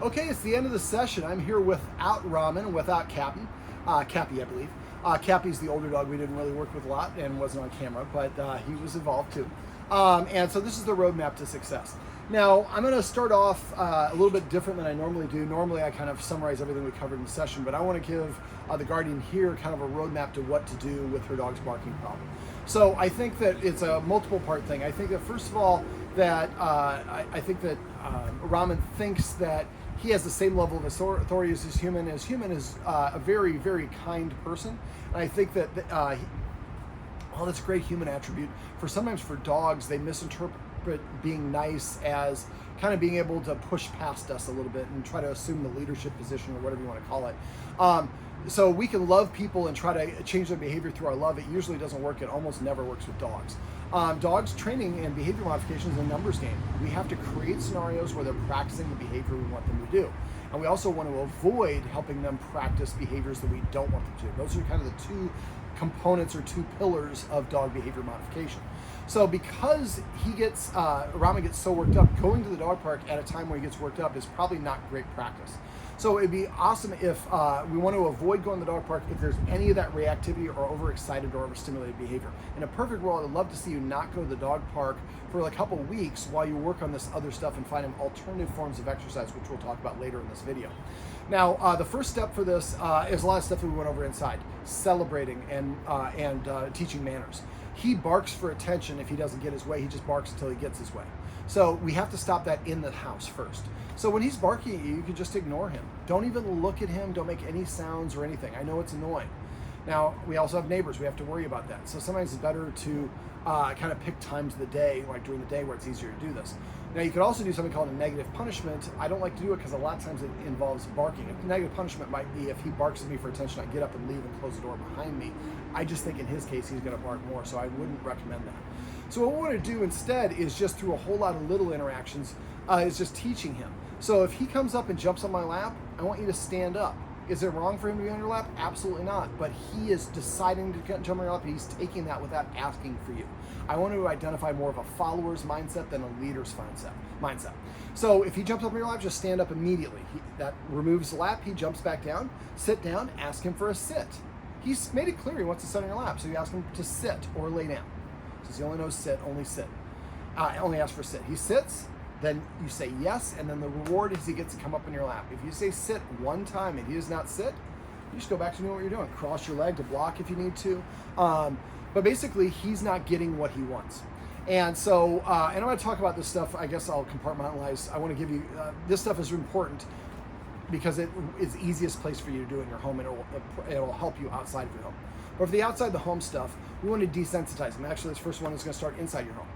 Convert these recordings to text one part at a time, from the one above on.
Okay, it's the end of the session. I'm here without Rammen, without Cappy, Cappy, I believe. Cappy's the older dog we didn't really work with a lot and wasn't on camera, but he was involved too. And so this is the roadmap to success. Now, I'm going to start off a little bit different than I normally do. Normally, I kind of summarize everything we covered in the session, but I want to give the guardian here kind of a roadmap to what to do with her dog's barking problem. So I think that it's a multiple part thing. I think that first of all, that I think that Rammen thinks that he has the same level of authority as human. As human is a very, very kind person. And I think that well, that's a great human attribute. Sometimes for dogs, they misinterpret being nice as kind of being able to push past us a little bit and try to assume the leadership position or whatever you want to call it. So we can love people and try to change their behavior through our love. It usually doesn't work. It almost never works with dogs. Dogs training and behavior modification is a numbers game. We have to create scenarios where they're practicing the behavior we want them to do. And we also want to avoid helping them practice behaviors that we don't want them to. Those are kind of the two components or two pillars of dog behavior modification. So because Rammen gets so worked up, going to the dog park at a time where he gets worked up is probably not great practice. So it'd be awesome if we want to avoid going to the dog park if there's any of that reactivity or overexcited or overstimulated behavior. In a perfect world, I'd love to see you not go to the dog park for like a couple weeks while you work on this other stuff and find alternative forms of exercise, which we'll talk about later in this video. Now, the first step for this is a lot of stuff that we went over inside, celebrating and teaching manners. He barks for attention if he doesn't get his way. He just barks until he gets his way. So we have to stop that in the house first. So when he's barking at you, you can just ignore him. Don't even look at him. Don't make any sounds or anything. I know it's annoying. Now, we also have neighbors. We have to worry about that. So sometimes it's better to kind of pick times of the day, like during the day where it's easier to do this. Now, you could also do something called a negative punishment. I don't like to do it because a lot of times it involves barking. A negative punishment might be if he barks at me for attention, I get up and leave and close the door behind me. I just think in his case, he's going to bark more, so I wouldn't recommend that. So what we want to do instead is just through a whole lot of little interactions, is just teaching him. So if he comes up and jumps on my lap, I want you to stand up. Is it wrong for him to be on your lap? Absolutely not. But he is deciding to jump on your lap, and he's taking that without asking for you. I want to identify more of a follower's mindset than a leader's mindset. So if he jumps up on your lap, just stand up immediately. That removes the lap. He jumps back down. Sit down. Ask him for a sit. He's made it clear he wants to sit on your lap, so you ask him to sit or lay down. Since he only knows sit, only sit. Only ask for sit. He sits. Then you say yes, and then the reward is he gets to come up in your lap. If you say sit one time and he does not sit, you just go back to doing what you're doing. Cross your leg to block if you need to. But basically, he's not getting what he wants. And so, and I'm going to talk about this stuff. I guess I'll compartmentalize. I want to give you, this stuff is important because it is the easiest place for you to do it in your home, and it'll help you outside of your home. But for the outside the home stuff, we want to desensitize him. Actually, this first one is going to start inside your home.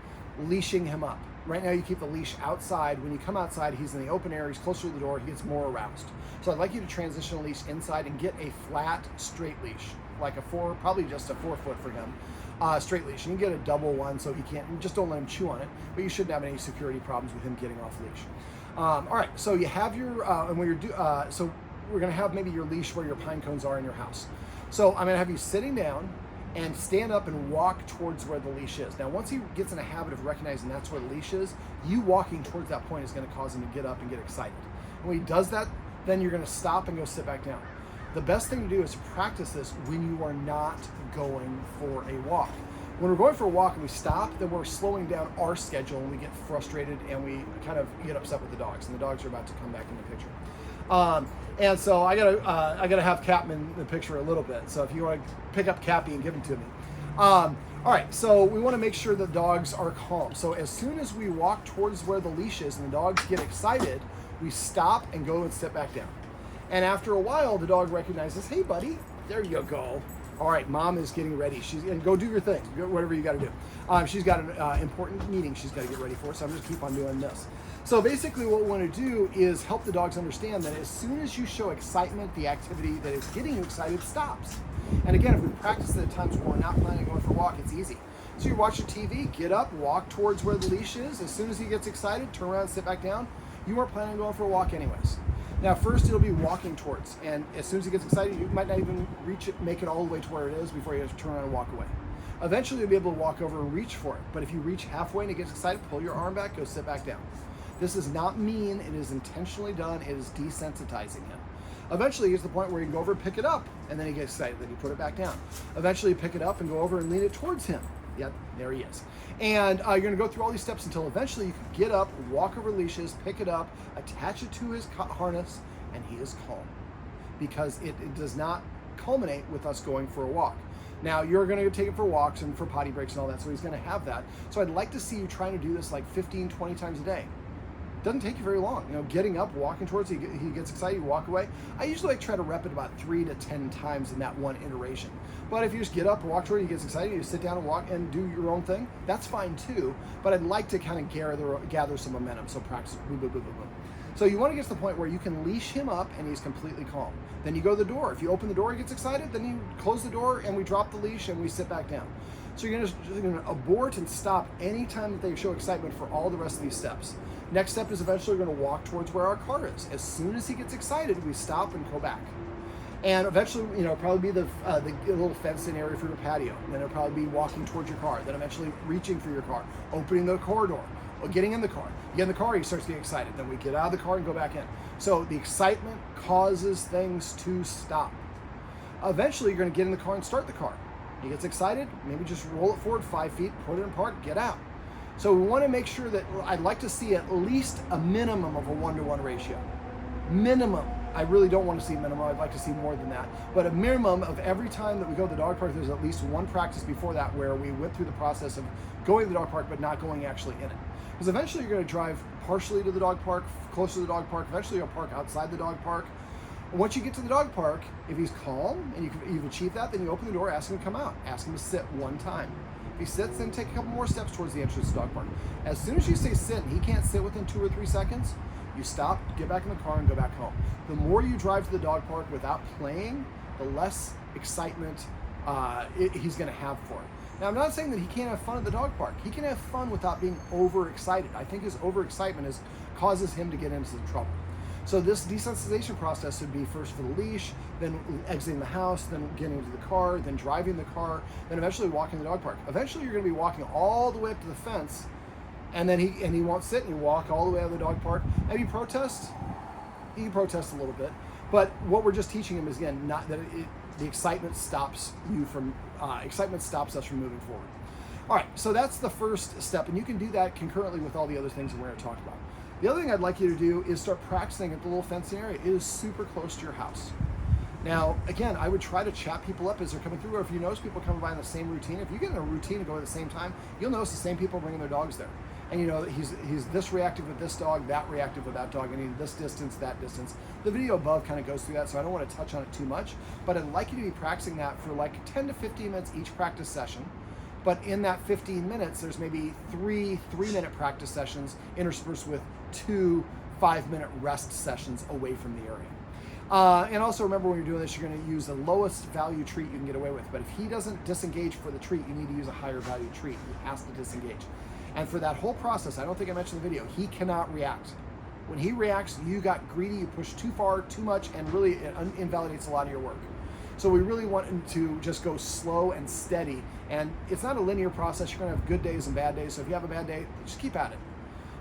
Leashing him up. Right now you keep the leash outside. When you come outside, he's in the open air, he's closer to the door, he gets more aroused. So I'd like you to transition the leash inside and get a flat, straight leash, like probably just a 4 foot for him, straight leash. And you can get a double one so he can't, just don't let him chew on it, but you shouldn't have any security problems with him getting off leash. All right, so you have your, and when you're, so we're gonna have maybe your leash where your pine cones are in your house. So I'm gonna have you sitting down and stand up and walk towards where the leash is. Now, once he gets in a habit of recognizing that's where the leash is, you walking towards that point is going to cause him to get up and get excited. And when he does that, then you're going to stop and go sit back down. The best thing to do is to practice this when you are not going for a walk. When we're going for a walk and we stop, then we're slowing down our schedule and we get frustrated and we kind of get upset with the dogs, and the dogs are about to come back in the picture. And so I gotta have Cap in the picture a little bit. So if you want to pick up Cappy and give him to me. All right, so we want to make sure the dogs are calm. So as soon as we walk towards where the leash is and the dogs get excited, we stop and go and sit back down. And after a while, the dog recognizes, hey buddy, there you go. All right, mom is getting ready. She's gonna go do your thing, whatever you got to do. She's got an important meeting she's got to get ready for, so I'm just keep on doing this. So basically what we want to do is help the dogs understand that as soon as you show excitement, the activity that is getting you excited stops. And again, if we practice it at times when we're not planning on going for a walk, it's easy. So you watch your TV, get up, walk towards where the leash is. As soon as he gets excited, turn around, sit back down. You weren't planning on going for a walk anyways. Now, first it'll be walking towards, and as soon as he gets excited, you might not even reach it, make it all the way to where it is before you have to turn around and walk away. Eventually you'll be able to walk over and reach for it, but if you reach halfway and it gets excited, pull your arm back, go sit back down. This is not mean. It is intentionally done. It is desensitizing him. Eventually, he gets to the point where you can go over and pick it up, and then he gets excited. Then you put it back down. Eventually, you pick it up and go over and lean it towards him. Yep, there he is. And you're going to go through all these steps until eventually you can get up, walk over leashes, pick it up, attach it to his harness, and he is calm. Because it does not culminate with us going for a walk. Now, you're going to take it for walks and for potty breaks and all that, so he's going to have that. So I'd like to see you trying to do this like 15, 20 times a day. Doesn't take you very long. You know, getting up, walking towards it, he gets excited, you walk away. I usually like try to rep it about 3 to 10 times in that one iteration. But if you just get up, walk toward it, he gets excited, you sit down and walk and do your own thing, that's fine too. But I'd like to kind of gather some momentum, so practice boom, boom, boom, boom, boom. So you want to get to the point where you can leash him up and he's completely calm. Then you go to the door. If you open the door, he gets excited, then you close the door and we drop the leash and we sit back down. So you're going to abort and stop any time that they show excitement for all the rest of these steps. Next step is eventually we're going to walk towards where our car is. As soon as he gets excited, we stop and go back. And eventually, you know, probably be the little fenced-in area for your patio. Then it'll probably be walking towards your car. Then eventually reaching for your car, opening the corridor, or getting in the car. You get in the car, he starts getting excited. Then we get out of the car and go back in. So the excitement causes things to stop. Eventually, you're going to get in the car and start the car. He gets excited, maybe just roll it forward 5 feet, put it in park, get out. So we want to make sure that I'd like to see at least a minimum of a 1-to-1 ratio. Minimum. I really don't want to see minimum. I'd like to see more than that. But a minimum of every time that we go to the dog park, there's at least one practice before that where we went through the process of going to the dog park but not going actually in it. Because eventually you're going to drive partially to the dog park, close to the dog park. Eventually you'll park outside the dog park. Once you get to the dog park, if he's calm and you've achieved that, then you open the door, ask him to come out. Ask him to sit one time. If he sits, then take a couple more steps towards the entrance to the dog park. As soon as you say sit and he can't sit within 2 or 3 seconds, you stop, get back in the car, and go back home. The more you drive to the dog park without playing, the less excitement he's going to have for it. Now, I'm not saying that he can't have fun at the dog park. He can have fun without being overexcited. I think his overexcitement causes him to get into trouble. So this desensitization process would be first for the leash, then exiting the house, then getting into the car, then driving the car, then eventually walking the dog park. Eventually, you're going to be walking all the way up to the fence, and then he won't sit, and you walk all the way out of the dog park. And you protest, he can protest a little bit, but what we're just teaching him is, again, not that the excitement stops us from moving forward. All right, so that's the first step, and you can do that concurrently with all the other things that we're going to talk about. The other thing I'd like you to do is start practicing at the little fencing area. It is super close to your house. Now, again, I would try to chat people up as they're coming through, or if you notice people coming by in the same routine, if you get in a routine to go at the same time, you'll notice the same people bringing their dogs there. And you know, he's this reactive with this dog, that reactive with that dog, and this distance, that distance. The video above kind of goes through that, so I don't want to touch on it too much, but I'd like you to be practicing that for like 10 to 15 minutes each practice session. But in that 15 minutes, there's maybe 3 3-minute practice sessions interspersed with 2 5-minute rest sessions away from the area. And also remember, when you're doing this, you're going to use the lowest value treat you can get away with. But if he doesn't disengage for the treat, you need to use a higher value treat. He has to disengage. And for that whole process, I don't think I mentioned in the video, he cannot react. When he reacts, you got greedy, you pushed too far, too much, and really it invalidates a lot of your work. So we really want him to just go slow and steady. And it's not a linear process. You're going to have good days and bad days. So if you have a bad day, just keep at it.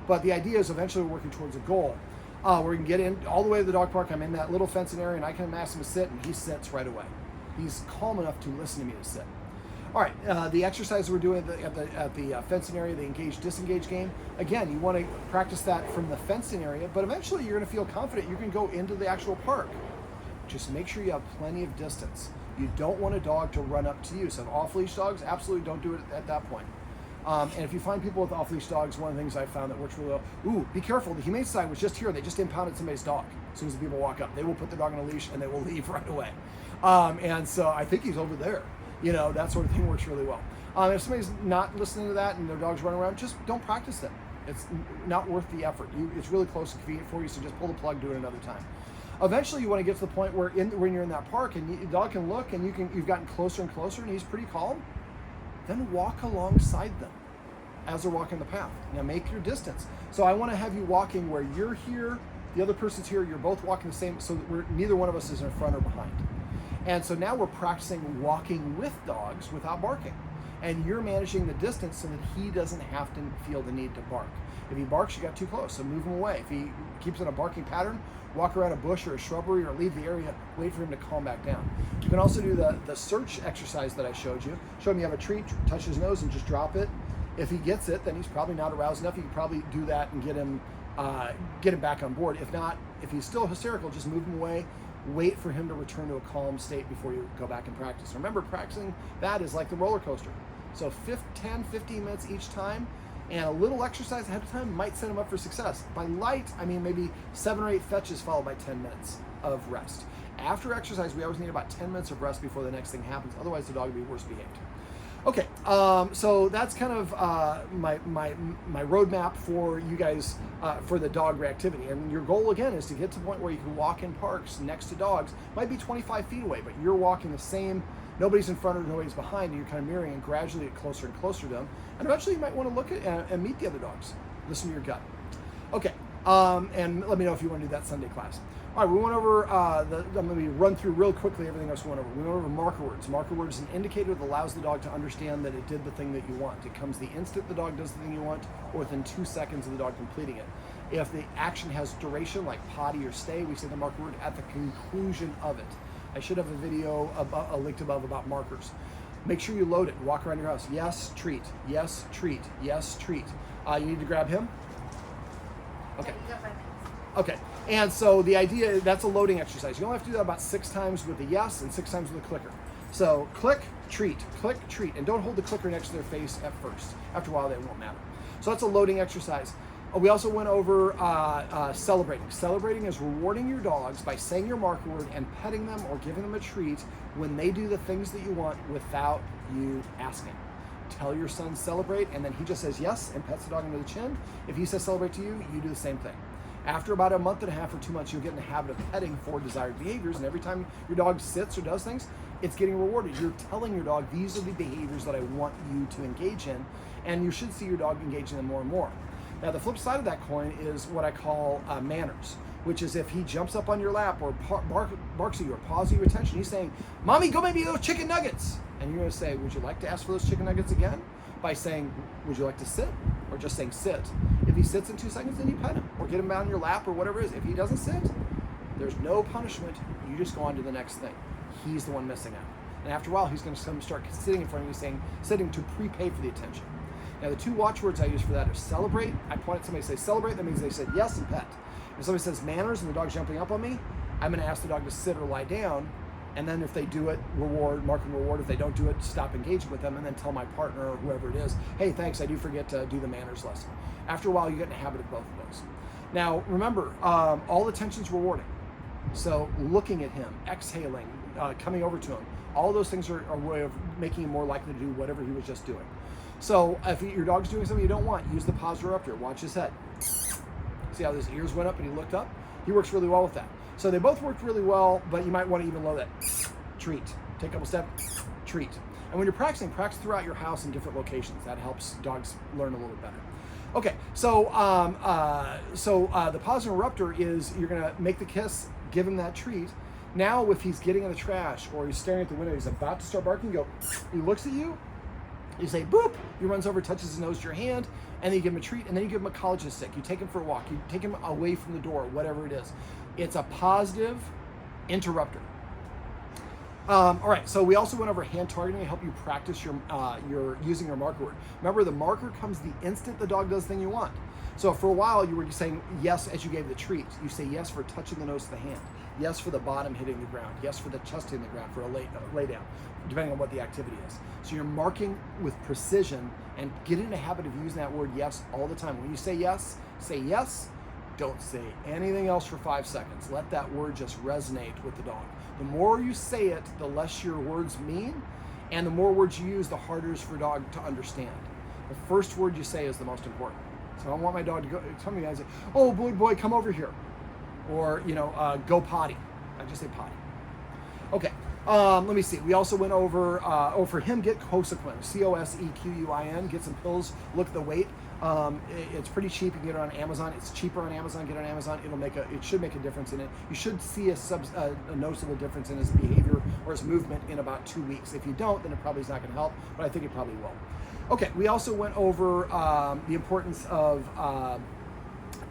But the idea is eventually we're working towards a goal where we can get in all the way to the dog park. I'm in that little fencing area, and I can ask him to sit, and he sits right away. He's calm enough to listen to me to sit. All right, the exercise we're doing at the fencing area, the engage-disengage game, again, you want to practice that from the fencing area, but eventually you're going to feel confident you're going to go into the actual park. Just make sure you have plenty of distance. You don't want a dog to run up to you. So off-leash dogs, absolutely don't do it at that point. And if you find people with off-leash dogs, one of the things I found that works really well, be careful, the Humane Society was just here, they just impounded somebody's dog. As soon as the people walk up, they will put the dog on a leash and they will leave right away. And so I think he's over there. You know, that sort of thing works really well. If somebody's not listening to that and their dog's running around, just don't practice them. It's not worth the effort. It's really close and convenient for you, so just pull the plug, do it another time. Eventually, you want to get to the point where when you're in that park and the dog can look and you've gotten closer and closer and he's pretty calm, then walk alongside them as they're walking the path. Now make your distance. So I want to have you walking where you're here, the other person's here, you're both walking the same, so that neither one of us is in front or behind. And so now we're practicing walking with dogs without barking. and you're managing the distance so that he doesn't have to feel the need to bark. If he barks, you got too close, so move him away. If he keeps in a barking pattern, walk around a bush or a shrubbery or leave the area, wait for him to calm back down. You can also do the search exercise that I showed you. Show him you have a treat, touch his nose and just drop it. If he gets it, then he's probably not aroused enough. You can probably do that and get him back on board. If not, if he's still hysterical, just move him away. Wait for him to return to a calm state before you go back and practice. Remember, practicing that is like the roller coaster. So 10, 15 minutes each time, and a little exercise ahead of time might set him up for success. By light, I mean maybe 7 or 8 fetches followed by 10 minutes of rest. After exercise, we always need about 10 minutes of rest before the next thing happens. Otherwise, the dog will be worse behaved. Okay, so that's kind of my roadmap for you guys for the dog reactivity. And your goal, again, is to get to the point where you can walk in parks next to dogs. Might be 25 feet away, but you're walking the same, nobody's in front or nobody's behind, and you're kind of mirroring and gradually get closer and closer to them. And eventually you might want to look at and meet the other dogs. Listen to your gut. Okay, and let me know if you want to do that Sunday class. All right, we went over, I'm going to run through real quickly everything else we went over. We went over marker words. Marker words is an indicator that allows the dog to understand that it did the thing that you want. It comes the instant the dog does the thing you want, or within 2 seconds of the dog completing it. If the action has duration, like potty or stay, we say the marker word at the conclusion of it. I should have a video linked above about markers. Make sure you load it and walk around your house. Yes, treat. Yes, treat. Yes, treat. You need to grab him? Okay. Yeah, you got 5 minutes. Okay, and so the idea, that's a loading exercise. You only have to do that about 6 times with the yes and 6 times with the clicker. So click, treat, and don't hold the clicker next to their face at first. After a while, that won't matter. So that's a loading exercise. We also went over celebrating. Celebrating is rewarding your dogs by saying your marker word and petting them or giving them a treat when they do the things that you want without you asking. Tell your son celebrate, and then he just says yes and pets the dog under the chin. If he says celebrate to you, you do the same thing. After about a month and a half or 2 months, you'll get in the habit of petting for desired behaviors, and every time your dog sits or does things, it's getting rewarded. You're telling your dog, these are the behaviors that I want you to engage in, and you should see your dog engage in them more and more. Now, the flip side of that coin is what I call manners, which is if he jumps up on your lap or barks at you or paws at your attention, he's saying, Mommy, go make me those chicken nuggets. And you're going to say, would you like to ask for those chicken nuggets again? By saying, would you like to sit? Or just saying sit. If he sits in 2 seconds, then you pet him or get him on your lap or whatever it is. If he doesn't sit, there's no punishment. You just go on to the next thing. He's the one missing out. And after a while, he's going to start sitting in front of you saying, sitting to prepay for the attention. Now, the 2 watchwords I use for that are celebrate. I point at somebody and say celebrate. That means they said yes and pet. If somebody says manners and the dog's jumping up on me, I'm going to ask the dog to sit or lie down. And then if they do it, reward, mark and reward. If they don't do it, stop engaging with them and then tell my partner or whoever it is, hey, thanks, I do forget to do the manners lesson. After a while, you get in the habit of both of those. Now, remember, all attention's rewarding. So looking at him, exhaling, coming over to him, all those things are a way of making him more likely to do whatever he was just doing. So if your dog's doing something you don't want, use the pause interrupter. Watch his head. See how his ears went up and he looked up? He works really well with that. So they both worked really well, but you might want to even load that. Treat. Take a couple steps, treat. And when you're practicing, practice throughout your house in different locations. That helps dogs learn a little bit better. Okay, so the pause interrupter is you're gonna make the kiss, give him that treat. Now if he's getting in the trash or he's staring at the window, he's about to start barking, he looks at you, you say boop, he runs over, touches his nose to your hand, and then you give him a treat, and then you give him a collagen stick. You take him for a walk, you take him away from the door, whatever it is. It's a positive interrupter. All right, so we also went over hand targeting to help you practice your using your marker word. Remember, the marker comes the instant the dog does the thing you want. So for a while, you were saying yes as you gave the treat. You say yes for touching the nose of the hand. Yes for the bottom hitting the ground. Yes for the chest hitting the ground for a lay down, depending on what the activity is. So you're marking with precision and get in the habit of using that word yes all the time. When you say yes, don't say anything else for 5 seconds. Let that word just resonate with the dog. The more you say it, the less your words mean, and the more words you use, the harder it is for a dog to understand. The first word you say is the most important. So I want my dog to go, some of you guys say, oh boy, come over here. Or, go potty. I just say potty. Okay, let me see. We also went over, for him, get Cosequin, C-O-S-E-Q-U-I-N, get some pills, look at the weight. It's pretty cheap. You can get it on Amazon. It's cheaper on Amazon. Get it on Amazon. It should make a difference in it. You should see a noticeable difference in his behavior or his movement in about 2 weeks. If you don't, then it probably is not going to help, but I think it probably will. Okay, we also went over the importance of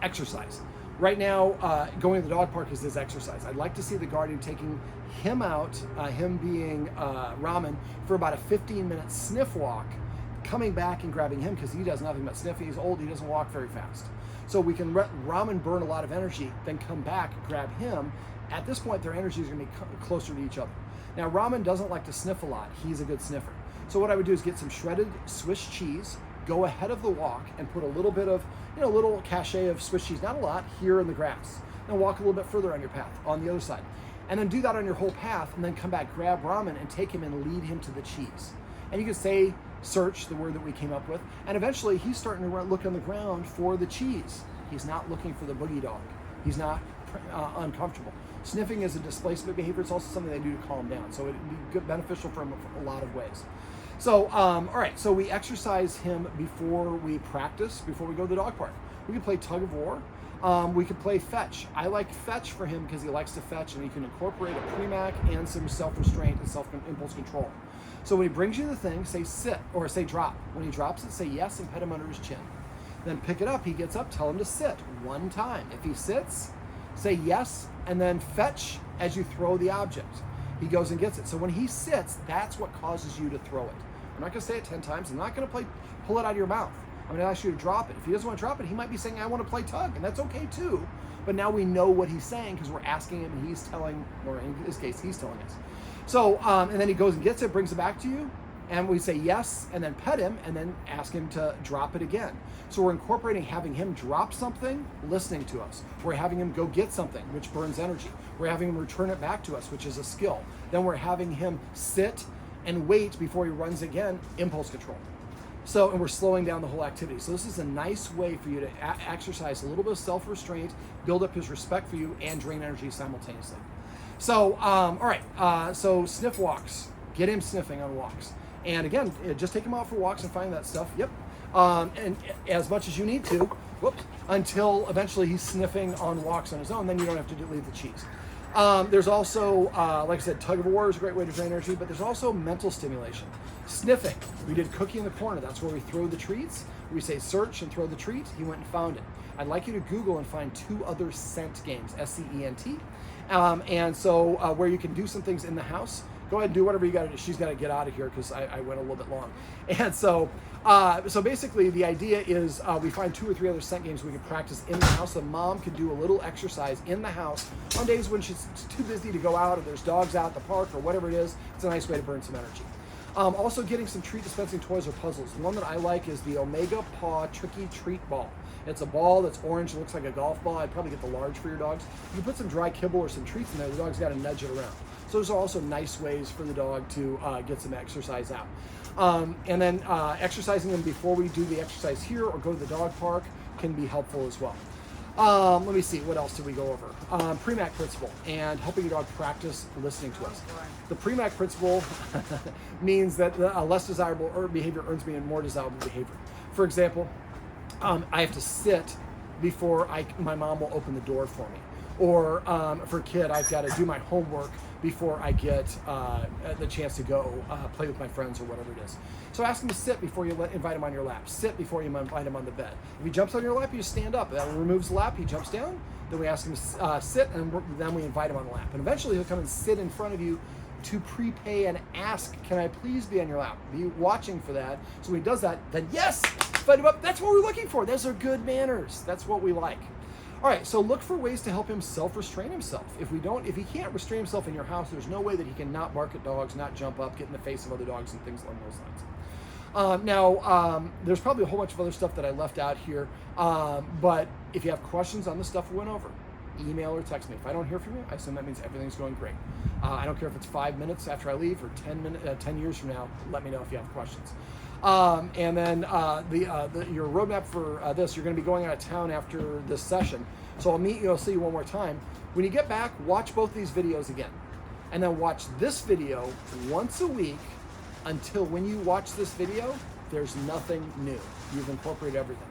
exercise. Right now, going to the dog park is this exercise. I'd like to see the guardian taking him out, him being Rammen, for about a 15-minute sniff walk, coming back and grabbing him because he does nothing but sniffing. He's old, he doesn't walk very fast. So we can let Rammen burn a lot of energy, then come back, grab him. At this point, their energy is going to be closer to each other. Now, Rammen doesn't like to sniff a lot. He's a good sniffer. So what I would do is get some shredded Swiss cheese, go ahead of the walk, and put a little bit of, a little cachet of Swiss cheese, not a lot, here in the grass. Then walk a little bit further on your path, on the other side. And then do that on your whole path, and then come back, grab Rammen, and take him and lead him to the cheese. And you can say, search, the word that we came up with, and eventually he's starting to look on the ground for the cheese. He's not looking for the boogie dog. He's not uncomfortable. Sniffing is a displacement behavior. It's also something they do to calm down. So it'd be good, beneficial for him in a lot of ways. So, all right, so we exercise him before we practice, before we go to the dog park. We can play tug of war. We could play fetch. I like fetch for him because he likes to fetch, and he can incorporate a pre-mac and some self-restraint and self-impulse control. So when he brings you the thing, say sit or say drop. When he drops it, say yes and pet him under his chin. Then pick it up. He gets up, tell him to sit one time. If he sits, say yes and then fetch as you throw the object. He goes and gets it. So when he sits, that's what causes you to throw it. I'm not going to say it 10 times. I'm not going to pull it out of your mouth. I'm going to ask you to drop it. If he doesn't want to drop it, he might be saying, I want to play tug, and that's okay too. But now we know what he's saying because we're asking him, and he's telling, or in this case, he's telling us. So, and then he goes and gets it, brings it back to you, and we say yes, and then pet him, and then ask him to drop it again. So we're incorporating having him drop something, listening to us. We're having him go get something, which burns energy. We're having him return it back to us, which is a skill. Then we're having him sit and wait before he runs again, impulse control. So, and we're slowing down the whole activity. So this is a nice way for you to exercise a little bit of self-restraint, build up his respect for you, and drain energy simultaneously. So, all right, so sniff walks. Get him sniffing on walks. And again, just take him out for walks and find that stuff. Yep. And as much as you need to, until eventually he's sniffing on walks on his own, then you don't have to leave the cheese. There's also, like I said, tug of war is a great way to drain energy, but there's also mental stimulation. Sniffing. We did cookie in the corner. That's where we throw the treats. We say search and throw the treat. He went and found it. I'd like you to Google and find 2 other scent games, S-C-E-N-T. And so where you can do some things in the house. Go ahead and do whatever you got to do. She's got to get out of here because I went a little bit long. And so so basically the idea is we find 2 or 3 other scent games we can practice in the house. The mom can do a little exercise in the house on days when she's too busy to go out or there's dogs out at the park or whatever it is. It's a nice way to burn some energy. Also getting some treat dispensing toys or puzzles. The one that I like is the Omega Paw Tricky Treat Ball. It's a ball that's orange, it looks like a golf ball. I'd probably get the large for your dogs. You can put some dry kibble or some treats in there, the dog's got to nudge it around. So those are also nice ways for the dog to get some exercise out. And then exercising them before we do the exercise here or go to the dog park can be helpful as well. Let me see, what else did we go over? Pre-MAC principle and helping your dog practice listening to us. The pre-MAC principle means that a less desirable behavior earns me a more desirable behavior. For example, I have to sit before my mom will open the door for me. Or for a kid, I've got to do my homework before I get the chance to go play with my friends or whatever it is. So ask him to sit before you invite him on your lap. Sit before you invite him on the bed. If he jumps on your lap, you stand up. That removes the lap, he jumps down. Then we ask him to sit, and then we invite him on the lap. And eventually he'll come and sit in front of you to prepay and ask, can I please be on your lap? Be watching for that. So when he does that, then yes, invite him up. That's what we're looking for. Those are good manners. That's what we like. All right, so look for ways to help him self-restrain himself. If he can't restrain himself in your house, there's no way that he can not bark at dogs, not jump up, get in the face of other dogs, and things along those lines. There's probably a whole bunch of other stuff that I left out here, but if you have questions on the stuff we went over, email or text me. If I don't hear from you, I assume that means everything's going great. I don't care if it's 5 minutes after I leave or 10 years from now. Let me know if you have questions. And then your roadmap for this, you're going to be going out of town after this session. So I'll see you one more time. When you get back, watch both these videos again. And then watch this video once a week until when you watch this video, there's nothing new. You've incorporated everything.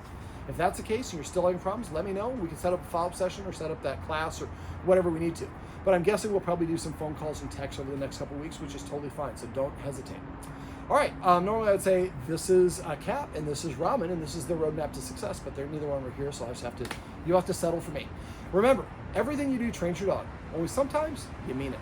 If that's the case and you're still having problems, let me know. We can set up a follow-up session or set up that class or whatever we need to. But I'm guessing we'll probably do some phone calls and texts over the next couple of weeks, which is totally fine. So don't hesitate. All right. Normally I would say this is Cap and this is Rammen and this is the roadmap to success, but they're neither one over here, so you have to settle for me. Remember, everything you do trains your dog. Only sometimes you mean it.